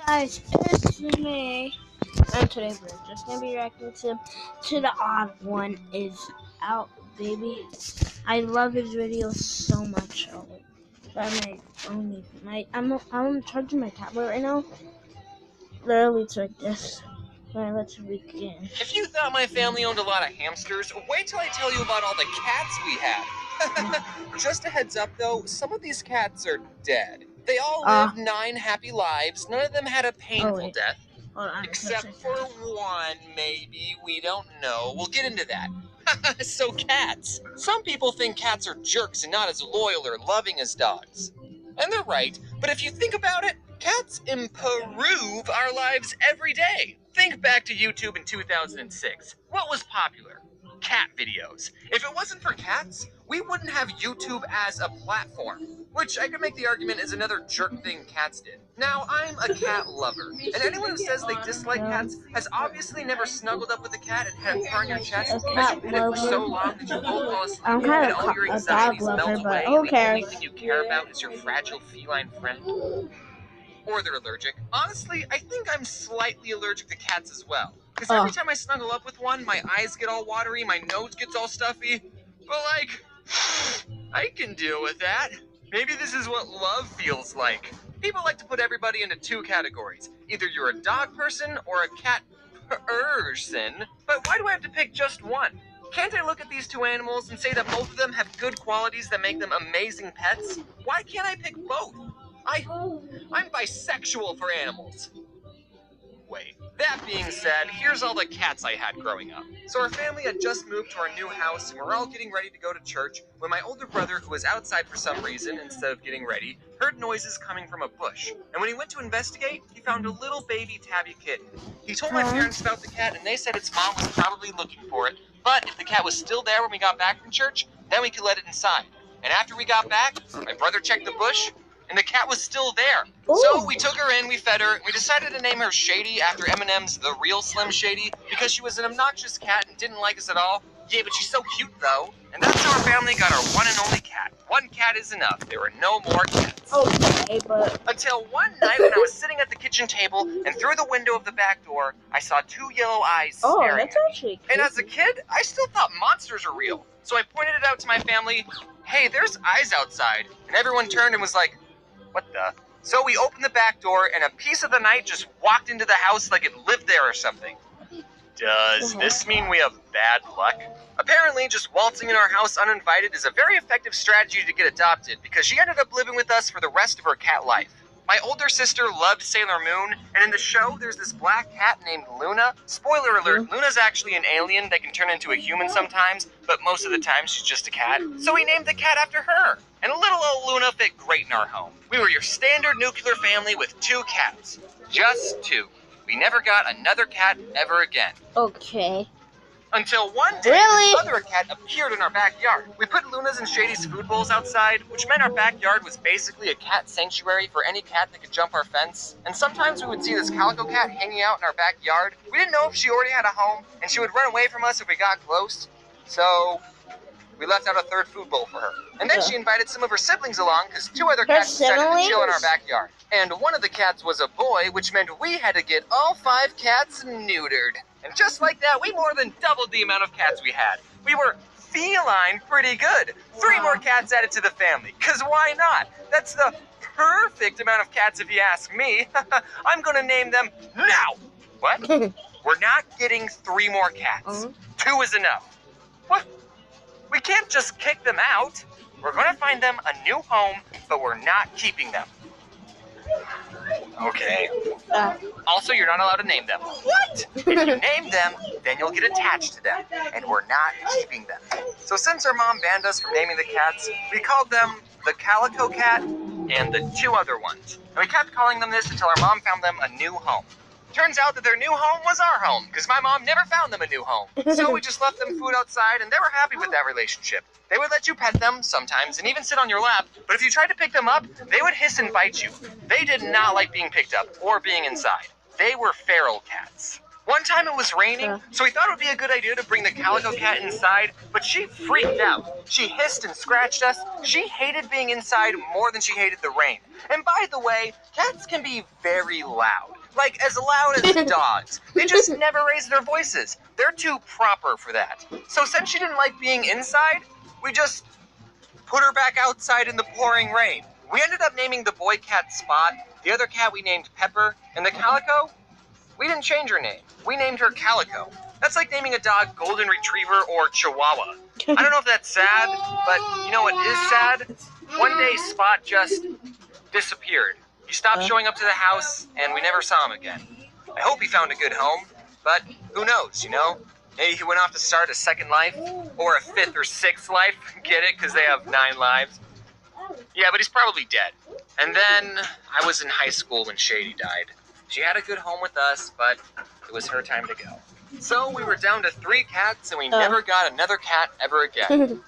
Guys, it's me. And today we're just gonna be reacting to the odd one is out, baby. I love his videos so much. So I'm charging my tablet right now. Literally, it's like this. Alright, let's begin. If you thought my family owned a lot of hamsters, wait till I tell you about all the cats we had. Just a heads up though, some of these cats are dead. They all lived 9 happy lives. None of them had a painful death. Except for one, maybe. We don't know. We'll get into that. So cats. Some people think cats are jerks and not as loyal or loving as dogs. And they're right, but if you think about it, cats improve our lives every day. Think back to YouTube in 2006. What was popular? Cat videos. If it wasn't for cats, we wouldn't have YouTube as a platform. Which I could make the argument is another jerk thing cats did. Now, I'm a cat lover, and anyone who says they dislike cats has obviously never snuggled up with a cat and had it purr on your chest as you pet it for so long that you both fall asleep and all your anxieties melt away and the only thing you care about is your fragile feline friend. Or they're allergic. Honestly, I think I'm slightly allergic to cats as well. Because every time I snuggle up with one, my eyes get all watery, my nose gets all stuffy. But like, I can deal with that. Maybe this is what love feels like. People like to put everybody into 2 categories. Either you're a dog person or a cat person. But why do I have to pick just one? Can't I look at these 2 animals and say that both of them have good qualities that make them amazing pets? Why can't I pick both? I'm bisexual for animals. Wait, that being said, here's all the cats I had growing up. So our family had just moved to our new house and we're all getting ready to go to church when my older brother, who was outside for some reason instead of getting ready, heard noises coming from a bush. And when he went to investigate, he found a little baby tabby kitten. He told my parents about the cat and they said its mom was probably looking for it, but if the cat was still there when we got back from church, then we could let it inside. And after we got back, my brother checked the bush, and the cat was still there. Ooh. So we took her in, we fed her, and we decided to name her Shady after Eminem's The Real Slim Shady because she was an obnoxious cat and didn't like us at all. Yeah, but she's so cute though. And that's how our family got our one and only cat. One cat is enough. There were no more cats. Okay, but... Until one night when I was sitting at the kitchen table and through the window of the back door, I saw 2 yellow eyes staring that's actually creepy. And as a kid, I still thought monsters were real. So I pointed it out to my family, hey, there's eyes outside. And everyone turned and was like, what the? So we opened the back door and a piece of the night just walked into the house like it lived there or something. Does this mean we have bad luck? Apparently, just waltzing in our house uninvited is a very effective strategy to get adopted because she ended up living with us for the rest of her cat life. My older sister loved Sailor Moon, and in the show, there's this black cat named Luna. Spoiler alert, Luna's actually an alien that can turn into a human sometimes, but most of the time she's just a cat. So we named the cat after her. And little old Luna fit great in our home. We were your standard nuclear family with 2 cats. Just 2. We never got another cat ever again. Okay. Until one day, this other cat appeared in our backyard. We put Luna's and Shady's food bowls outside, which meant our backyard was basically a cat sanctuary for any cat that could jump our fence. And sometimes we would see this calico cat hanging out in our backyard. We didn't know if she already had a home, and she would run away from us if we got close. So we left out a 3rd food bowl for her. And then she invited some of her siblings along because 2 other cats decided to chill in our backyard. And one of the cats was a boy, which meant we had to get all 5 cats neutered. And just like that, we more than doubled the amount of cats we had. We were feline pretty good. 3 more cats added to the family, because why not? That's the perfect amount of cats if you ask me. I'm gonna name them now. What? We're not getting 3 more cats. 2 is enough. What? We can't just kick them out. We're gonna find them a new home, but we're not keeping them. Okay. Also, you're not allowed to name them. What? If you name them, then you'll get attached to them, and we're not keeping them. So since our mom banned us from naming the cats, we called them the Calico Cat and the 2 other ones. And we kept calling them this until our mom found them a new home. Turns out that their new home was our home, because my mom never found them a new home. So we just left them food outside, and they were happy with that relationship. They would let you pet them sometimes, and even sit on your lap, but if you tried to pick them up, they would hiss and bite you. They did not like being picked up, or being inside. They were feral cats. One time it was raining, so we thought it would be a good idea to bring the calico cat inside, but she freaked out. She hissed and scratched us. She hated being inside more than she hated the rain. And by the way, cats can be very loud. Like, as loud as dogs. They just never raise their voices. They're too proper for that. So since she didn't like being inside, we just put her back outside in the pouring rain. We ended up naming the boy cat Spot, the other cat we named Pepper, and the calico, we didn't change her name. We named her Calico. That's like naming a dog Golden Retriever or Chihuahua. I don't know if that's sad, but you know what is sad? One day Spot just disappeared. He stopped showing up to the house, and we never saw him again. I hope he found a good home, but who knows, you know? Maybe he went off to start a second life, or a fifth or sixth life. Get it? Because they have 9 lives. Yeah, but he's probably dead. And then I was in high school when Shady died. She had a good home with us, but it was her time to go. So we were down to 3 cats, and we never got another cat ever again.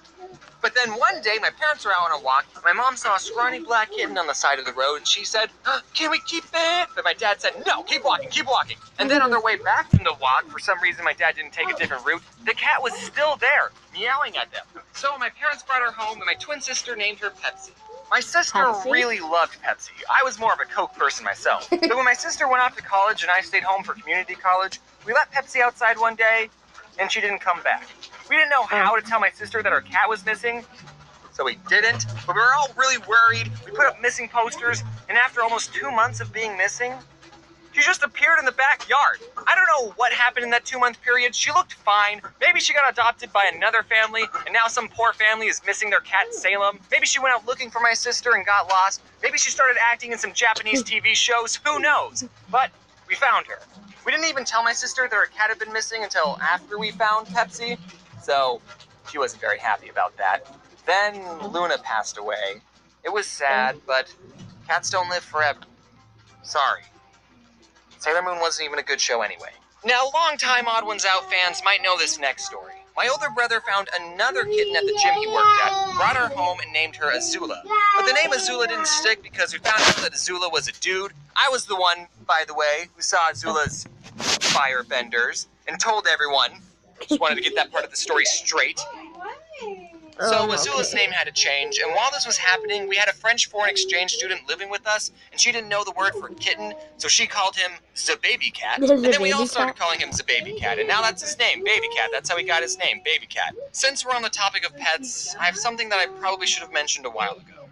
But then one day, my parents were out on a walk. My mom saw a scrawny black kitten on the side of the road, and she said, "Can we keep it?" But my dad said, "No, keep walking, keep walking." And then on their way back from the walk, for some reason my dad didn't take a different route, the cat was still there, meowing at them. So my parents brought her home, and my twin sister named her Pepsi. My sister really loved Pepsi. I was more of a Coke person myself. But when my sister went off to college and I stayed home for community college, we let Pepsi outside one day, and she didn't come back. We didn't know how to tell my sister that her cat was missing, so we didn't. But we were all really worried. We put up missing posters, and after almost 2 months of being missing, she just appeared in the backyard. I don't know what happened in that 2-month period. She looked fine. Maybe she got adopted by another family, and now some poor family is missing their cat Salem. Maybe she went out looking for my sister and got lost. Maybe she started acting in some Japanese TV shows. Who knows? But we found her. We didn't even tell my sister that her cat had been missing until after we found Pepsi, so she wasn't very happy about that. Then Luna passed away. It was sad, but cats don't live forever. Sorry. Sailor Moon wasn't even a good show anyway. Now, longtime Odd Ones Out fans might know this next story. My older brother found another kitten at the gym he worked at, brought her home, and named her Azula. But the name Azula didn't stick because we found out that Azula was a dude. I was the one, by the way, who saw Azula's firebenders and told everyone. Just wanted to get that part of the story straight. So Azula's name had to change, and while this was happening, we had a French foreign exchange student living with us, and she didn't know the word for kitten, so she called him the baby cat, and then we all started calling him the baby cat, and now that's his name, Baby Cat. That's how he got his name, Baby Cat. Since we're on the topic of pets, I have something that I probably should have mentioned a while ago.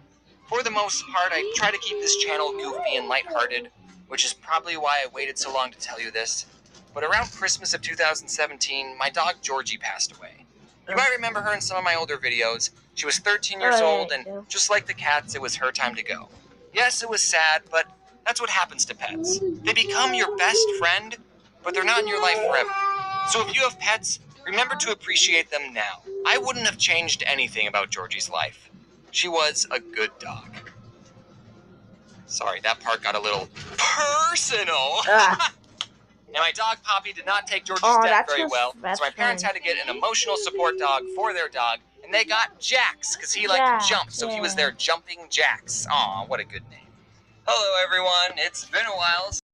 For the most part, I try to keep this channel goofy and lighthearted, which is probably why I waited so long to tell you this. But around Christmas of 2017, my dog Georgie passed away. You might remember her in some of my older videos. She was 13 years old, and just like the cats, it was her time to go. Yes, it was sad, but that's what happens to pets. They become your best friend, but they're not in your life forever. So if you have pets, remember to appreciate them now. I wouldn't have changed anything about Georgie's life. She was a good dog. Sorry, that part got a little personal. And my dog Poppy did not take Georgie's death very well, so my parents had to get an emotional support dog for their dog, and they got Jax, because he liked to jump, so he was their Jumping Jax. Aw, what a good name. Hello everyone, it's been a while